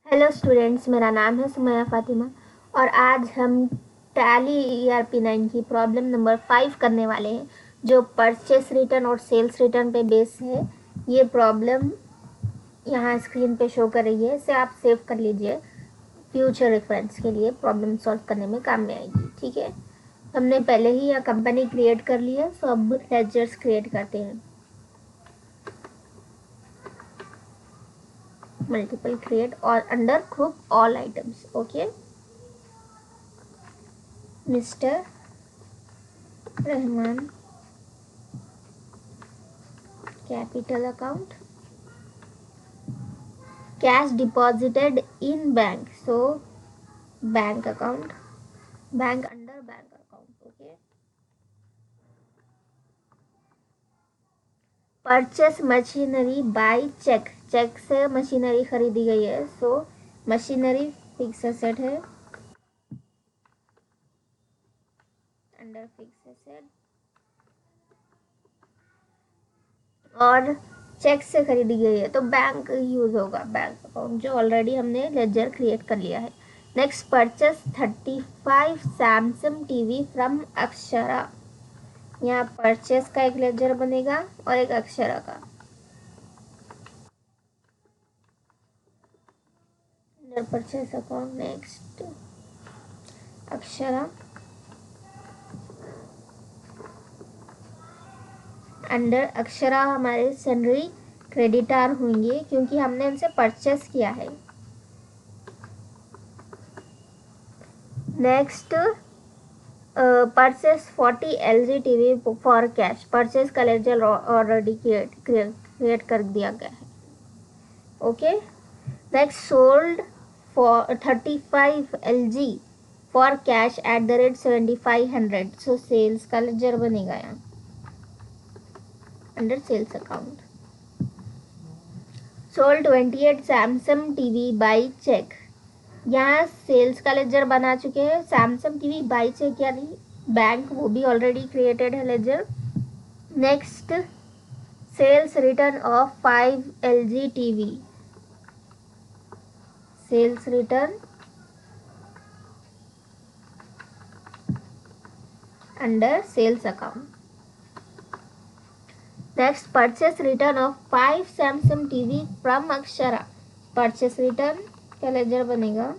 Hello students, मेरा नाम है सुमैया फातिमा और आज हम टैली ERP9 की प्रॉब्लम नंबर 5 करने वाले हैं जो परचेस रिटर्न और सेल्स रिटर्न पे बेस है। ये प्रॉब्लम यहाँ स्क्रीन पे शो कर रही है, इसे आप सेव कर लीजिए। फ्यूचर रेफरेंस के लिए प्रॉब्लम सॉल्व करने में काम में आएगी। ठीक है, हमने पहले ही यह कंपनी क्रिएट कर ली है, सो अब लेजर्स क्रिएट करते हैं। मल्टीपल क्रिएट और under group all items. Okay, mister Rahman capital account, cash deposited in bank, so bank account, bank under bank account. Okay, purchase machinery by check, cheque से machinery खरीदी गई है, सो मशीनरी फिक्स एसेट है, under fix asset. और cheque से खरीदी गई है तो बैंक यूज होगा, बैंक अकाउंट जो ऑलरेडी हमने लेजर क्रिएट कर लिया है। Next, purchase 35 Samsung TV from Akshara. यहाँ परचेस का एक लेजर बनेगा और एक अक्षरा का। Under purchase account, next Akshara, under Akshara हमारे सैलरी क्रेडिटर होंगे क्योंकि हमने उनसे परचेस किया है। Next, purchase 40 LG TV for cash, purchase का लेजर ऑलरेडी क्रिएट कर दिया गया है। Okay, next, sold for 35 LG for cash at the rate 7500, so sales का लेजर बनेगा यहाँ under sales account. Sold 28 Samsung TV by cheque, यहाँ sales का लेजर बना चुके हैं। सैमसंग टीवी बाई चेक यानी बैंक, वो भी ऑलरेडी क्रिएटेड है ledger. Next, sales return of 5 LG TV, sales return under sales account. Next, purchase return of 5 Samsung TV from Akshara, purchase return का लेजर बनेगा,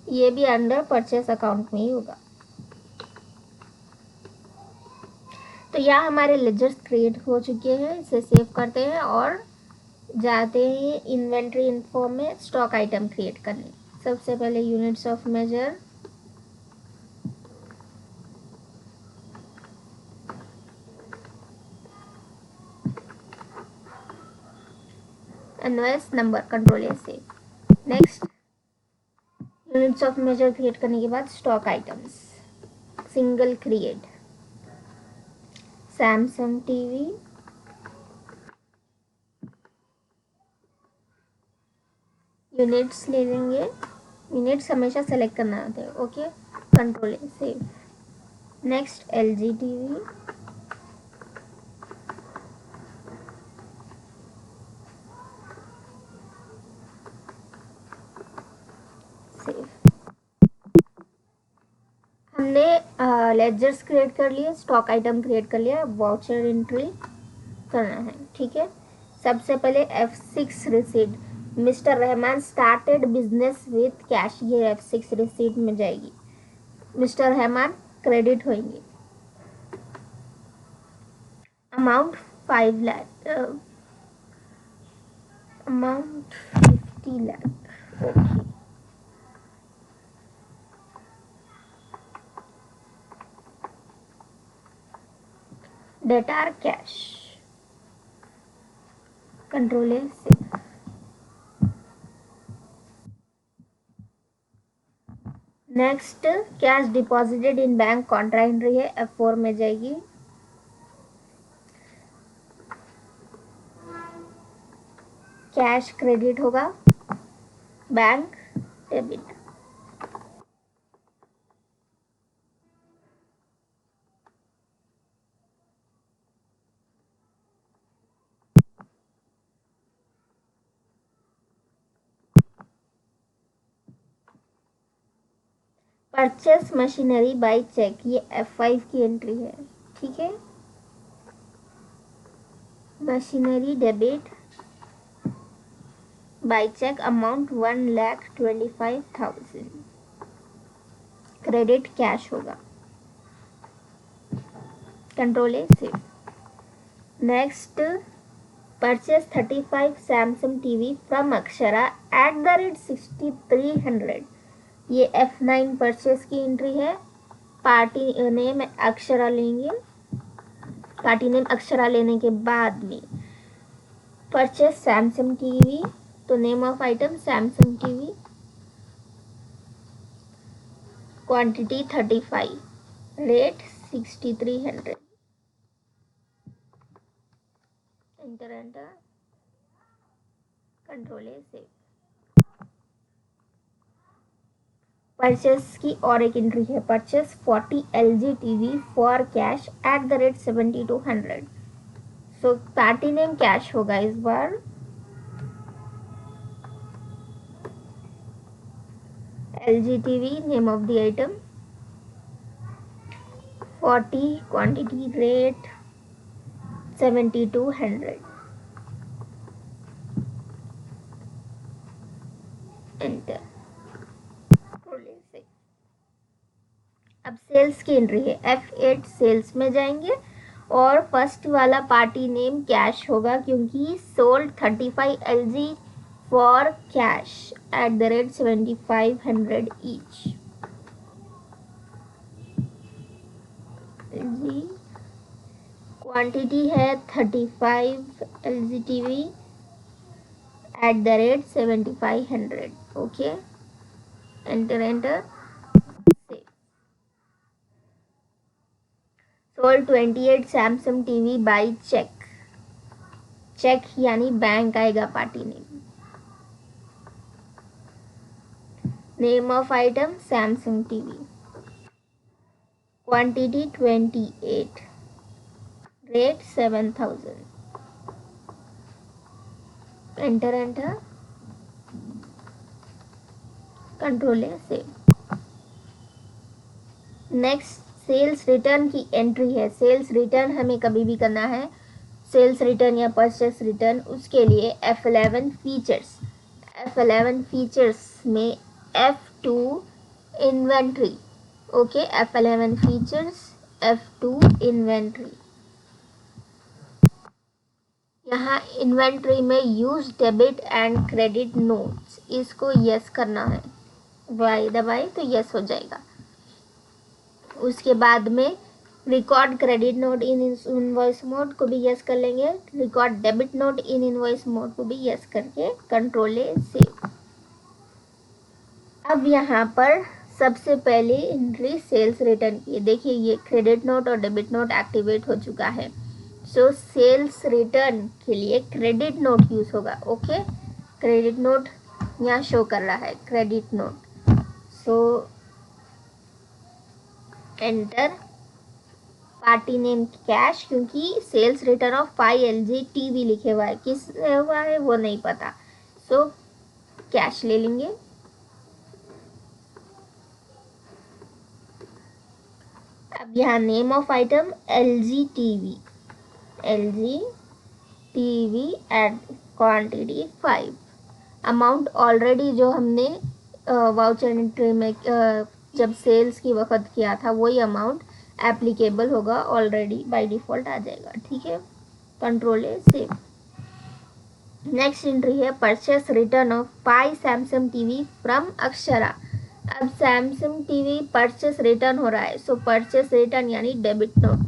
ये भी अंडर परचेस अकाउंट में ही होगा। तो यहाँ हमारे लेजर्स क्रिएट हो चुके हैं, इसे सेव करते हैं और जाते हैं इन्वेंट्री इन्फो में स्टॉक आइटम क्रिएट करने। सबसे पहले units of measure, invoice number, control A save. Next, units of measure create करने के बाद stock items, single create Samsung TV, units ले लेंगे, यूनिट्स हमेशा सेलेक्ट करना होता है। Okay, control A save. Next, LG TV, save. हमने लेजर्स क्रिएट कर लिए, स्टॉक आइटम क्रिएट कर लिया, वाउचर एंट्री करना है। ठीक है, सबसे पहले F6 receipt, mister Rahman started business with cash, ये F6 रिसीट में जाएगी। मिस्टर रहमान क्रेडिट होंगे। Amount 5 lakh, amount 50 lakh. Okay, डेटार cash, control A save. Next, cash deposited in bank contra entry है, F4 में जाएगी। कैश क्रेडिट होगा, bank debit. Purchase machinery by cheque, ये F5 की एंट्री है, ठीक है। Machinery debit by cheque amount 1,25,000, credit cash होगा। Control A save. Next, purchase 35 Samsung TV from Akshara @6300, ये F9 परचेस की एंट्री है। पार्टी नेम अक्षरा लेंगे, पार्टी नेम अक्षरा लेने के बाद में परचेस सैमसंग टीवी, तो name of item Samsung TV, quantity 35, rate 6300, enter, control A save. Purchase की और एक एंट्री है, purchase 40 LG TV for cash @7200, so party name cash होगा इस बार। LG TV, name of the item 40, quantity rate 7200, enter. अब sales की entry है, F8 sales में जाएंगे और फर्स्ट वाला पार्टी नेम कैश होगा क्योंकि sold 35 LG for cash @7500 each. LG quantity है 35 LG TV @7500, okay, enter. Sold 28 Samsung TV by cheque, cheque यानी बैंक आएगा party name. Name of item Samsung TV, quantity 28, rate 7000, enter, control A save. Next, sales return की entry है। Sales return हमें कभी भी करना है, सेल्स रिटर्न या परचेस रिटर्न, उसके लिए F11 फीचर्स, F11 फीचर्स में F2 inventory, okay, F11 features F2 inventory. यहाँ इन्वेंट्री में use debit and credit notes, इसको यस करना है, वाई दबाए तो यस हो जाएगा। उसके बाद में record credit note in invoice mode को भी यस कर लेंगे, record debit note in invoice mode को भी यस करके कंट्रोल ए सेव। अब यहाँ पर सबसे पहले एंट्री सेल्स रिटर्न की, देखिए ये क्रेडिट नोट और डेबिट नोट एक्टिवेट हो चुका है, सो सेल्स रिटर्न के लिए क्रेडिट नोट यूज होगा, ओके। क्रेडिट नोट यहाँ शो कर रहा है, credit note, so enter. Party name cash, क्योंकि sales return of 5 LG TV लिखे हुआ है, किस हुआ है वो नहीं पता, सो कैश ले लेंगे। अब यहाँ name of item LG TV, LG TV at quantity 5, amount already जो हमने वाउचर एंट्री में जब सेल्स की वक्त किया था वही अमाउंट एप्लीकेबल होगा, ऑलरेडी बाय डिफ़ॉल्ट आ जाएगा, ठीक है, control A save. Next entry है purchase return of 5 Samsung TV from Akshara. अब सैमसंग टीवी परचेस रिटर्न हो रहा है, सो परचेस रिटर्न यानी डेबिट नोट,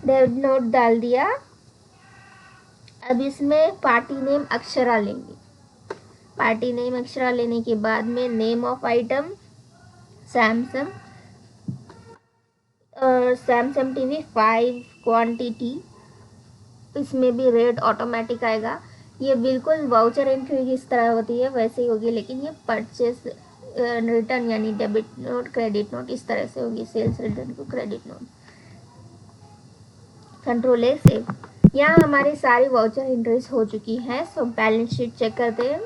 डेबिट नोट डाल दिया। अब इसमें पार्टी नेम अक्षरा लेंगे, पार्टी नेम अक्षरा लेने के बाद में name of item Samsung, Samsung TV 5 quantity, इसमें भी रेट ऑटोमेटिक आएगा। ये बिल्कुल वाउचर एंट्री किस तरह होती है वैसे ही होगी, लेकिन ये परचेस रिटर्न यानी डेबिट नोट क्रेडिट नोट इस तरह से होगी, सेल्स रिटर्न को credit note, control A save. यहाँ हमारी सारी वाउचर एंट्रीज हो चुकी हैं, सो बैलेंस शीट चेक करते हैं।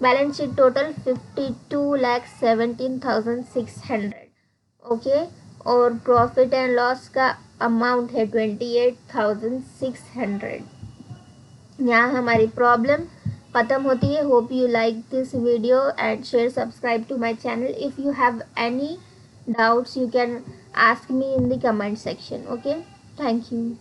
Balance sheet total 52,17,600, okay. और प्रॉफिट एंड लॉस का अमाउंट है 28,600। यहाँ हमारी प्रॉब्लम ख़त्म होती है। Hope you like this video and share subscribe to my channel. If you have any doubts you can ask me in the comment section, okay? Thank you.